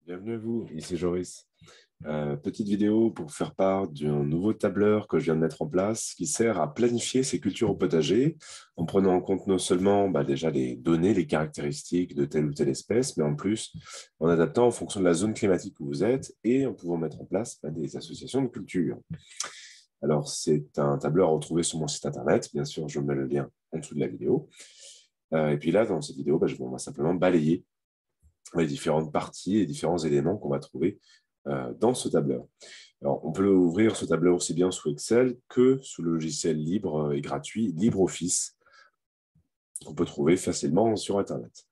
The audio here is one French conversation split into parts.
Bienvenue à vous, ici Joris. Petite vidéo pour faire part d'un nouveau tableur que je viens de mettre en place qui sert à planifier ses cultures au potager en prenant en compte non seulement déjà les données, les caractéristiques de telle ou telle espèce, mais en plus en adaptant en fonction de la zone climatique où vous êtes et en pouvant mettre en place des associations de cultures. Alors, c'est un tableur à retrouver sur mon site internet. Bien sûr, je mets le lien en dessous de la vidéo. Et puis là, dans cette vidéo, on va simplement balayer les différentes parties, les différents éléments qu'on va trouver dans ce tableur. Alors, on peut ouvrir ce tableur aussi bien sous Excel que sous le logiciel libre et gratuit LibreOffice, qu'on peut trouver facilement sur Internet.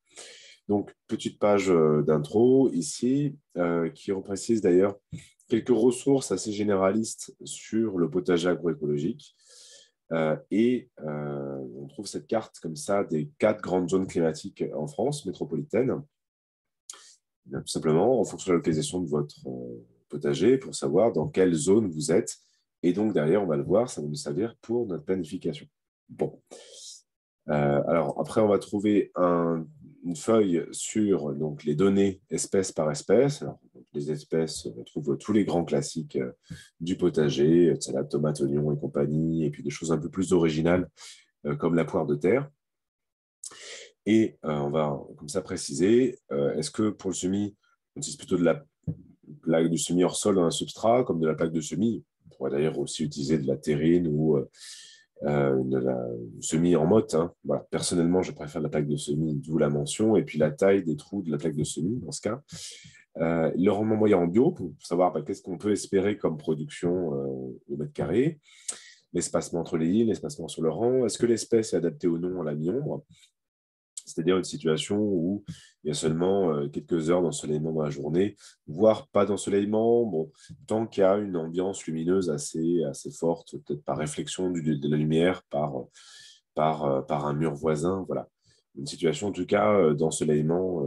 Donc, petite page d'intro ici, qui reprécise d'ailleurs quelques ressources assez généralistes sur le potager agroécologique. On trouve cette carte comme ça des 4 grandes zones climatiques en France métropolitaine. Tout simplement, en fonction de la localisation de votre potager, pour savoir dans quelle zone vous êtes. Et donc, derrière, on va le voir, ça va nous servir pour notre planification. Bon. Alors, après, on va trouver une feuille sur les données espèce par espèce. Alors, les espèces, on trouve tous les grands classiques du potager, salade, tomate, oignon et compagnie, et puis des choses un peu plus originales, comme la poire de terre. Et on va comme ça préciser, est-ce que pour le semis, on utilise plutôt de la plaque du semis hors sol dans un substrat, comme de la plaque de semis. On pourrait d'ailleurs aussi utiliser de la terrine ou de la semis en motte. Hein. Voilà. Personnellement, je préfère la plaque de semis, d'où la mention, et puis la taille des trous de la plaque de semis dans ce cas. Le rendement moyen en bio, pour savoir qu'est-ce qu'on peut espérer comme production au mètre carré, l'espacement entre les lignes, l'espacement sur le rang, est-ce que l'espèce est adaptée ou non à la mi-ombre, c'est-à-dire une situation où il y a seulement quelques heures d'ensoleillement dans la journée, voire pas d'ensoleillement, bon, tant qu'il y a une ambiance lumineuse assez forte, peut-être par réflexion de la lumière, par un mur voisin, voilà. Une situation en tout cas d'ensoleillement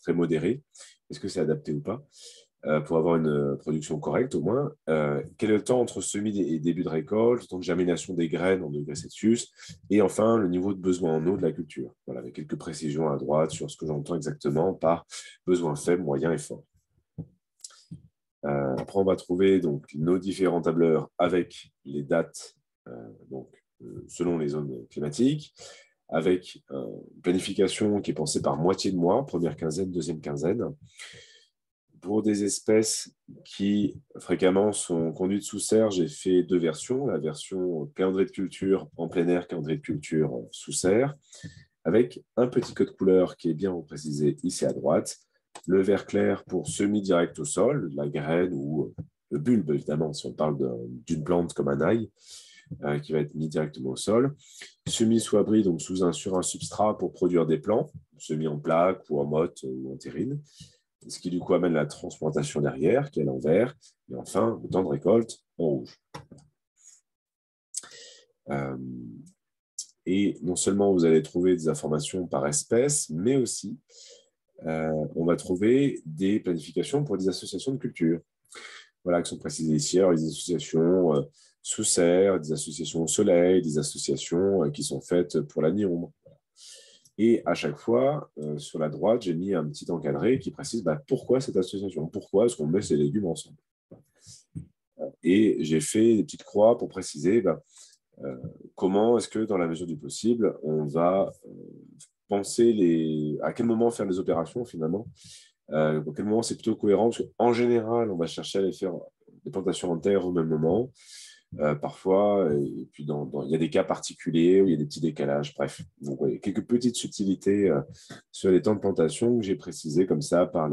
très modéré. Est-ce que c'est adapté ou pas? Pour avoir une production correcte au moins. Quel est le temps entre semis et début de récolte, le temps de germination des graines en degrés Celsius, et enfin le niveau de besoin en eau de la culture. Voilà, avec quelques précisions à droite sur ce que j'entends exactement par besoin faible, moyen et fort. Après, on va trouver nos différents tableurs avec les dates, selon les zones climatiques, avec une planification qui est pensée par moitié de mois, première quinzaine, deuxième quinzaine. Pour des espèces qui fréquemment sont conduites sous serre, j'ai fait 2 versions. La version calendrier de culture en plein air, calendrier de culture sous serre, avec un petit code couleur qui est bien reprécisé ici à droite. Le vert clair pour semi-direct au sol, la graine ou le bulbe, évidemment, si on parle d'une plante comme un ail, qui va être mis directement au sol. Semi sous abri, donc sur un substrat pour produire des plants, semi en plaque ou en motte ou en terrine, ce qui du coup amène la transplantation derrière, qui est l'envers, et enfin, le temps de récolte en rouge. Euh, et non seulement vous allez trouver des informations par espèce, mais aussi on va trouver des planifications pour des associations de culture. Voilà, qui sont précisées ici. Alors, des associations sous serre, des associations au soleil, des associations qui sont faites pour la mi-ombre. Et à chaque fois, sur la droite, j'ai mis un petit encadré qui précise pourquoi cette association, pourquoi est-ce qu'on met ces légumes ensemble. Et j'ai fait des petites croix pour préciser comment est-ce que, dans la mesure du possible, on va penser à quel moment faire les opérations finalement, à quel moment c'est plutôt cohérent, parce qu'en général, on va chercher à les faire des plantations en terre au même moment. Parfois, et puis il y a des cas particuliers où il y a des petits décalages, bref. Donc, ouais, quelques petites subtilités sur les temps de plantation que j'ai précisées comme ça par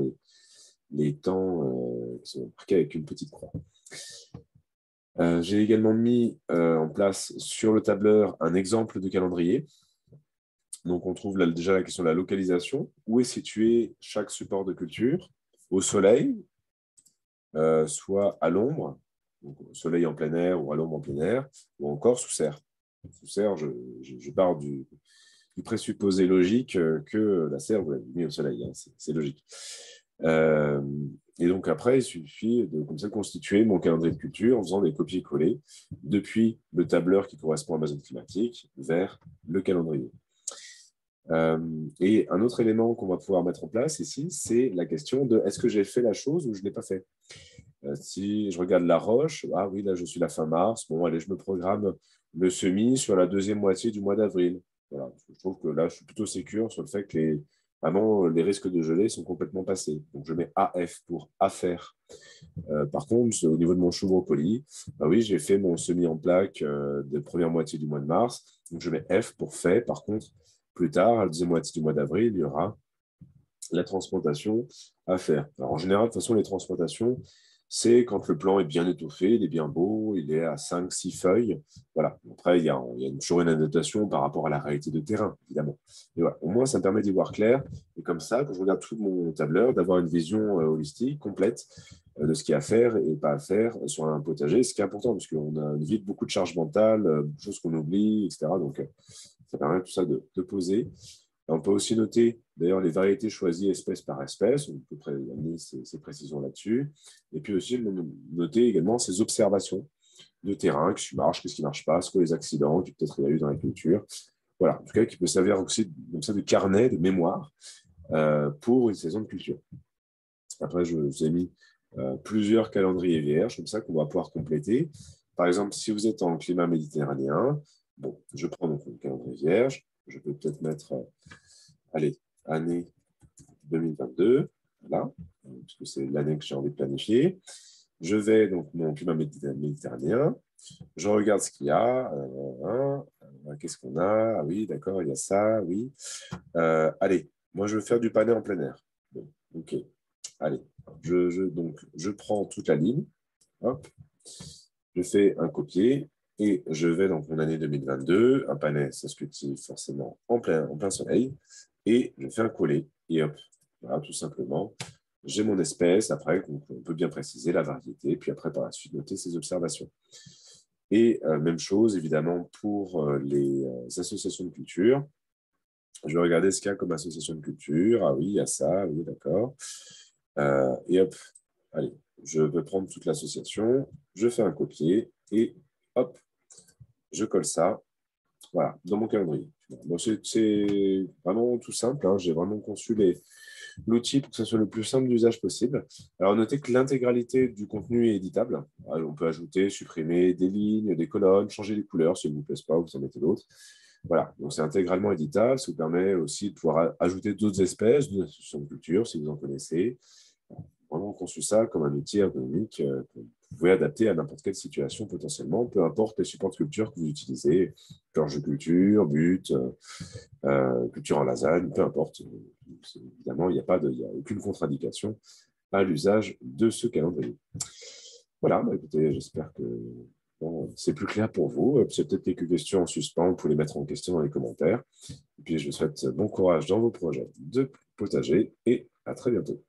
les temps qui sont marqués avec une petite croix. J'ai également mis en place sur le tableur un exemple de calendrier. Donc, on trouve déjà la question de la localisation. Où est situé chaque support de culture? Au soleil, soit à l'ombre, donc au soleil en plein air ou à l'ombre en plein air, ou encore sous serre. Sous serre, je pars du présupposé logique que la serre, vous l'avez mis au soleil, hein, c'est logique. Et donc après, il suffit de comme ça constituer mon calendrier de culture en faisant des copier-coller depuis le tableur qui correspond à ma zone climatique vers le calendrier. Et un autre élément qu'on va pouvoir mettre en place ici, c'est la question de est-ce que j'ai fait la chose ou je ne l'ai pas fait. Si je regarde la roche, ah oui, là je suis la fin mars, bon, allez, je me programme le semis sur la deuxième moitié du mois d'avril. Voilà. Je trouve que là, je suis plutôt sécure sur le fait que vraiment, les risques de gelée sont complètement passés. Donc je mets AF pour affaire. Par contre, au niveau de mon chou brocoli, bah oui, j'ai fait mon semis en plaque de première moitié du mois de mars. Donc je mets F pour fait. Par contre, plus tard, à la deuxième moitié du mois d'avril, il y aura la transplantation à faire. Alors, en général, de toute façon, les transplantations, c'est quand le plant est bien étoffé, il est bien beau, il est à 5-6 feuilles. Voilà. Après, il y a toujours une adaptation par rapport à la réalité de terrain, évidemment. Et voilà. Au moins, ça me permet d'y voir clair. Et comme ça, quand je regarde tout mon tableur, d'avoir une vision holistique, complète, de ce qu'il y a à faire et pas à faire sur un potager, ce qui est important, parce qu'on évite beaucoup de charges mentales, beaucoup de choses qu'on oublie, etc. Donc, ça permet tout ça de poser. On peut aussi noter d'ailleurs les variétés choisies espèce par espèce, on peut amener ces précisions là-dessus, et puis aussi noter également ces observations de terrain, qu'est-ce qui marche, qu'est-ce qui ne marche pas, ce que les accidents qu'il peut-être il y a eu dans la culture. Voilà, en tout cas, qui peut servir aussi comme ça de carnet, de mémoire pour une saison de culture. Après, je vous ai mis plusieurs calendriers vierges, comme ça qu'on va pouvoir compléter. Par exemple, si vous êtes en climat méditerranéen, bon, je prends donc le calendrier vierge, je peux peut-être mettre allez, année 2022, voilà, puisque c'est l'année que j'ai envie de planifier. Je vais donc mon climat méditerranéen, je regarde ce qu'il y a, qu'est-ce qu'on a, ah oui, d'accord, il y a ça, oui. Allez, moi je veux faire du panais en plein air. Bon, ok, allez, donc, je prends toute la ligne, hop, je fais un copier, et je vais dans mon année 2022, un panais, ça se cultive forcément en plein soleil, et je fais un coller, et hop, voilà, tout simplement. J'ai mon espèce, après, on peut bien préciser la variété, puis après, par la suite, noter ses observations. Et même chose, évidemment, pour les associations de culture. Je vais regarder ce qu'il y a comme association de culture. Ah oui, il y a ça, oui, d'accord. Et hop, allez, je vais prendre toute l'association, je fais un copier, et hop, je colle ça, voilà, dans mon calendrier. Bon, c'est vraiment tout simple, hein. J'ai vraiment conçu l'outil pour que ce soit le plus simple d'usage possible. Alors, notez que l'intégralité du contenu est éditable. Alors, on peut ajouter, supprimer des lignes, des colonnes, changer les couleurs si elles ne vous plaisent pas, vous en mettez d'autres. Voilà, donc c'est intégralement éditable. Ça vous permet aussi de pouvoir ajouter d'autres espèces, d'autres associations de culture si vous en connaissez. Vraiment conçu ça comme un outil ergonomique que vous pouvez adapter à n'importe quelle situation potentiellement, peu importe les supports de culture que vous utilisez, planche de culture, but, culture en lasagne, peu importe. Évidemment, il n'y a aucune contre-indication à l'usage de ce calendrier. Voilà, bah, écoutez, j'espère que bon, c'est plus clair pour vous. Si peut-être quelques questions en suspens, vous pouvez les mettre en question dans les commentaires. Et puis, je vous souhaite bon courage dans vos projets de potager et à très bientôt.